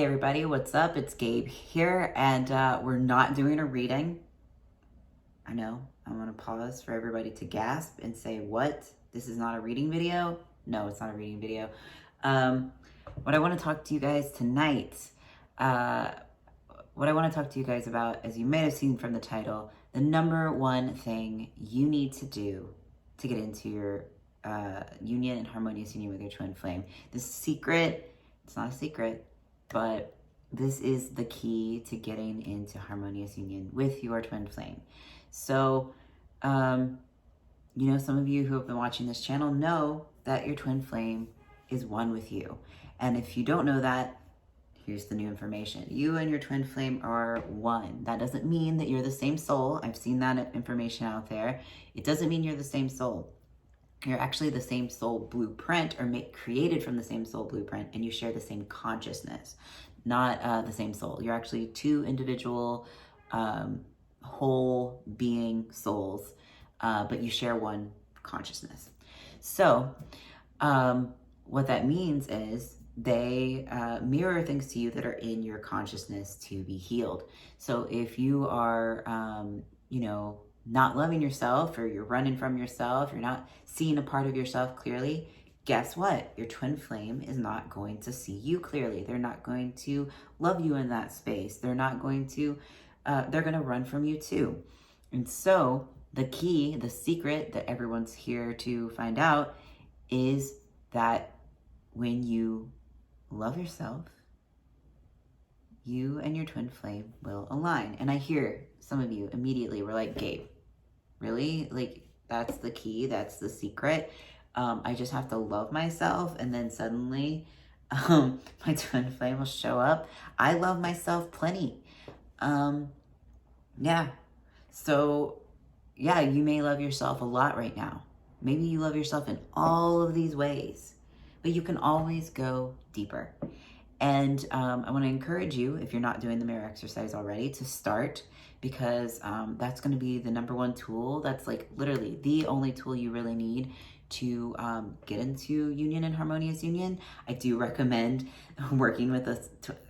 everybody, what's up? It's Gabe here, and we're not doing a reading. I know, I'm gonna pause for everybody to gasp and say, what? This is not a reading video? No, it's not a reading video. What I wanna talk to you guys tonight, what I wanna talk to you guys about, as you may have seen from the title, the number one thing you need to do to get into your union and harmonious union with your twin flame. This secret, it's not a secret, but this is the key to getting into harmonious union with your twin flame. So, some of you who have been watching this channel know that your twin flame is one with you. And if you don't know that, here's the new information. You and your twin flame are one. That doesn't mean that you're the same soul. I've seen that information out there. It doesn't mean you're the same soul. You're actually the same soul blueprint, or created from the same soul blueprint, and you share the same consciousness, not the same soul. You're actually two individual whole being souls, but you share one consciousness. So what that means is they mirror things to you that are in your consciousness to be healed. So if you are, not loving yourself, or you're running from yourself, you're not seeing a part of yourself clearly, guess what? Your twin flame is not going to see you clearly. They're not going to love you in that space. They're not going to, they're going to run from you too. And so the key, the secret that everyone's here to find out is that when you love yourself, you and your twin flame will align. And I hear some of you immediately were like, Gabe, really? Like, that's the key, that's the secret. I just have to love myself, and then suddenly my twin flame will show up. I love myself plenty. So you may love yourself a lot right now. Maybe you love yourself in all of these ways, but you can always go deeper. And I want to encourage you, if you're not doing the mirror exercise already, to start, because that's going to be the number one tool. That's like literally the only tool you really need to get into union and harmonious union. I do recommend working with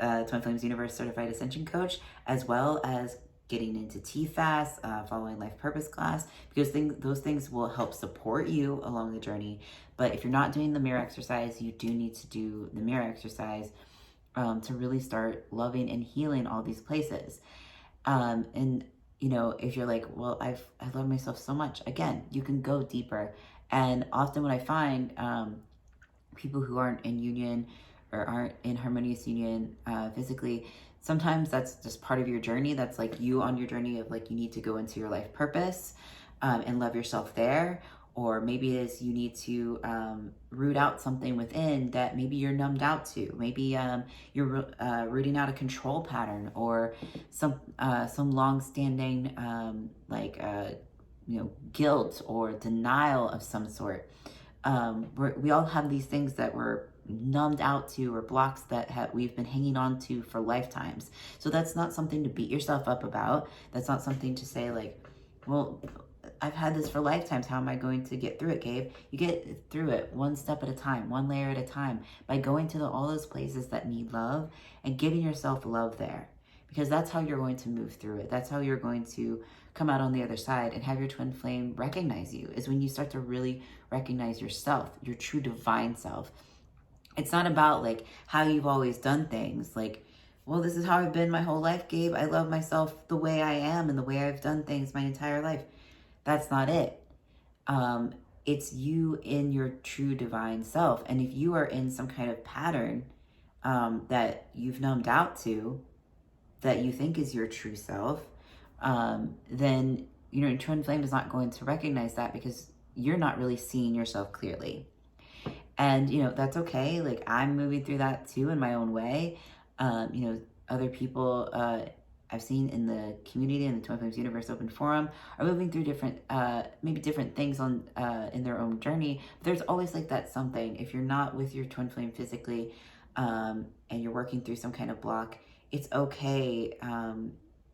a Twin Flames Universe Certified Ascension Coach, as well as getting into TFAS, following Life Purpose class, because those things will help support you along the journey. But if you're not doing the mirror exercise, you do need to do the mirror exercise to really start loving and healing all these places. If you're like, well, I love myself so much, again, you can go deeper. And often what I find, people who aren't in union or aren't in harmonious union physically, sometimes that's just part of your journey. That's like you on your journey of like, you need to go into your life purpose and love yourself there. Or maybe it is you need to root out something within that maybe you're numbed out to. Maybe you're rooting out a control pattern, or some long-standing guilt or denial of some sort. We all have these things that we're numbed out to, or blocks that we've been hanging on to for lifetimes. So that's not something to beat yourself up about. That's not something to say like, well, I've had this for lifetimes. How am I going to get through it, Gabe? You get through it one step at a time, one layer at a time, by going to all those places that need love and giving yourself love there. Because that's how you're going to move through it. That's how you're going to come out on the other side and have your twin flame recognize you, is when you start to really recognize yourself, your true divine self. It's not about like how you've always done things. Like, well, this is how I've been my whole life, Gabe. I love myself the way I am and the way I've done things my entire life. That's not it. It's you in your true divine self. And if you are in some kind of pattern that you've numbed out to, that you think is your true self, then your twin flame is not going to recognize that, because you're not really seeing yourself clearly. And that's okay. Like, I'm moving through that too in my own way. Other people I've seen in the community, in the Twin Flames Universe Open Forum, are moving through different things in their own journey. But there's always like that something. If you're not with your twin flame physically, and you're working through some kind of block, it's okay.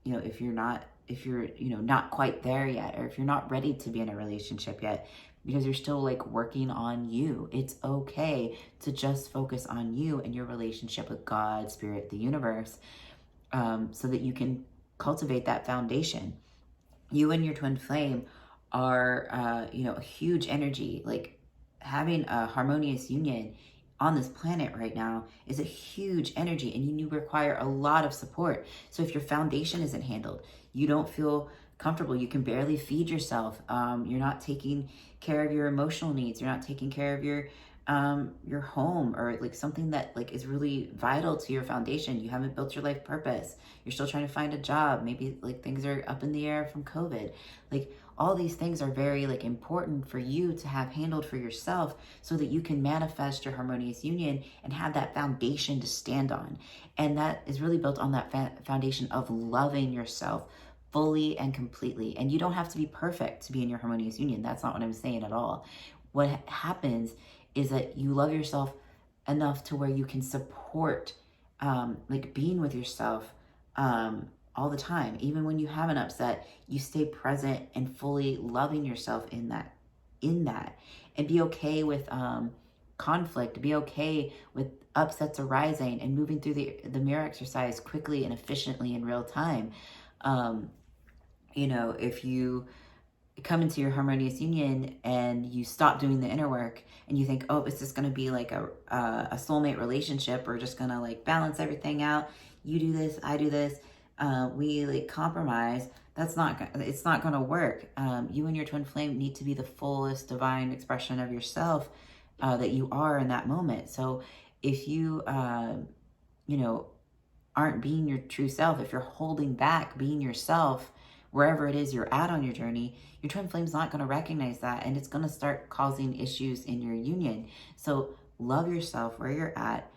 If you're not quite there yet, or if you're not ready to be in a relationship yet, because you're still like working on you. It's okay to just focus on you and your relationship with God, spirit, the universe, so that you can cultivate that foundation. You and your twin flame are, a huge energy. Like having a harmonious union on this planet right now is a huge energy, and you require a lot of support. So if your foundation isn't handled, you don't feel comfortable, you can barely feed yourself, you're not taking care of your emotional needs, you're not taking care of your home, or like something that like is really vital to your foundation. You haven't built your life purpose, you're still trying to find a job, maybe like things are up in the air from COVID. Like all these things are very like important for you to have handled for yourself, so that you can manifest your harmonious union and have that foundation to stand on. And that is really built on that foundation of loving yourself fully and completely. And you don't have to be perfect to be in your harmonious union. That's not what I'm saying at all. What happens is that you love yourself enough to where you can support like being with yourself all the time. Even when you have an upset, you stay present and fully loving yourself in that, and be okay with conflict, be okay with upsets arising, and moving through the mirror exercise quickly and efficiently in real time. If you come into your harmonious union and you stop doing the inner work, and you think, oh, it's just going to be like a soulmate relationship, we're just going to like balance everything out, you do this, I do this, we like compromise, it's not going to work. You and your twin flame need to be the fullest divine expression of yourself that you are in that moment. So if you aren't being your true self, if you're holding back being yourself, wherever it is you're at on your journey, your twin flame's not going to recognize that, and it's going to start causing issues in your union. So love yourself where you're at,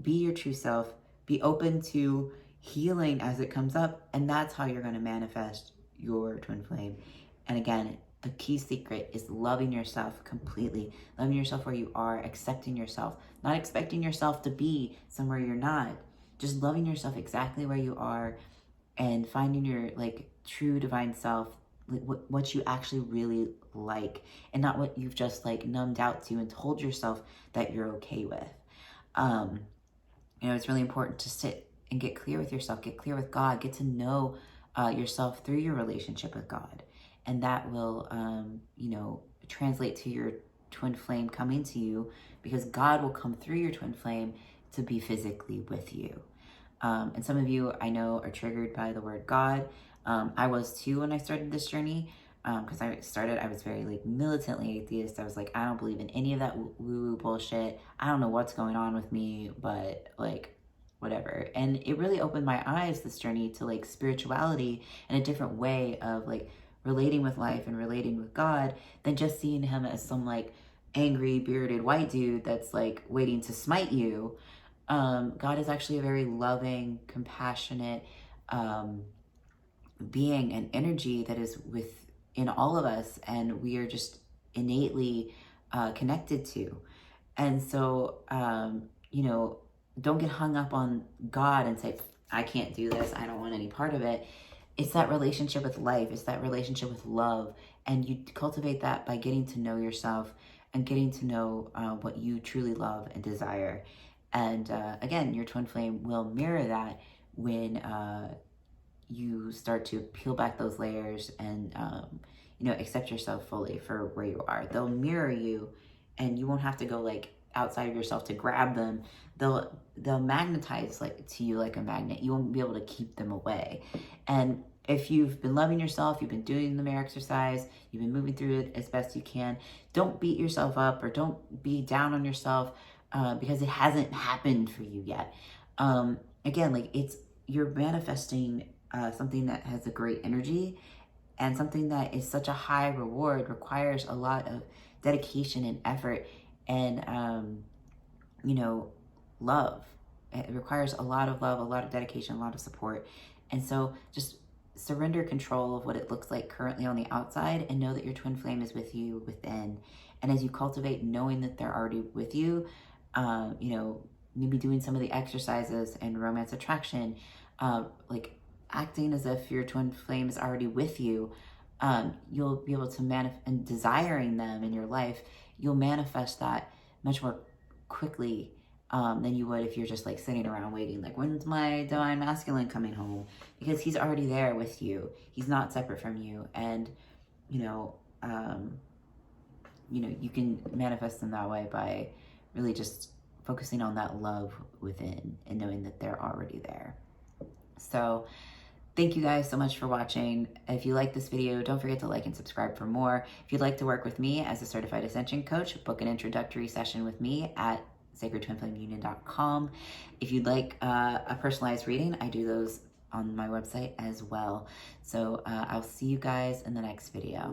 be your true self, be open to healing as it comes up, and that's how you're going to manifest your twin flame. And again, the key secret is loving yourself completely, loving yourself where you are, accepting yourself, not expecting yourself to be somewhere you're not, just loving yourself exactly where you are, and finding your like true divine self, like what you actually really like, and not what you've just like numbed out to and told yourself that you're okay with. It's really important to sit and get clear with yourself, get clear with God, get to know yourself through your relationship with God. And that will, translate to your twin flame coming to you, because God will come through your twin flame to be physically with you. And some of you I know are triggered by the word God. I was too when I started this journey, because I was very like militantly atheist. I was like, I don't believe in any of that woo-woo bullshit. I don't know what's going on with me, but like whatever. And it really opened my eyes, this journey, to like spirituality and a different way of like relating with life and relating with God, than just seeing him as some like angry bearded white dude that's like waiting to smite you. God is actually a very loving, compassionate being and energy that is within all of us, and we are just innately connected to. And so, don't get hung up on God and say, I can't do this, I don't want any part of it. It's that relationship with life, it's that relationship with love, and you cultivate that by getting to know yourself and getting to know what you truly love and desire. And again, your twin flame will mirror that when you start to peel back those layers and accept yourself fully for where you are. They'll mirror you, and you won't have to go like outside of yourself to grab them. They'll magnetize like to you like a magnet. You won't be able to keep them away. And if you've been loving yourself, you've been doing the mirror exercise, you've been moving through it as best you can, don't beat yourself up or don't be down on yourself because it hasn't happened for you yet. Again, like you're manifesting something that has a great energy, and something that is such a high reward requires a lot of dedication and effort and love. It requires a lot of love, a lot of dedication, a lot of support. And so just surrender control of what it looks like currently on the outside, and know that your twin flame is with you within. And as you cultivate knowing that they're already with you, maybe doing some of the exercises and romance attraction, like acting as if your twin flame is already with you, you'll be able to manifest, and desiring them in your life, you'll manifest that much more quickly than you would if you're just like sitting around waiting, like, when's my divine masculine coming home? Because he's already there with you. He's not separate from you. And, you can manifest them that way by really just focusing on that love within and knowing that they're already there. So thank you guys so much for watching. If you like this video, don't forget to like and subscribe for more. If you'd like to work with me as a certified ascension coach, book an introductory session with me at sacredtwinflameunion.com. If you'd like a personalized reading, I do those on my website as well. So I'll see you guys in the next video.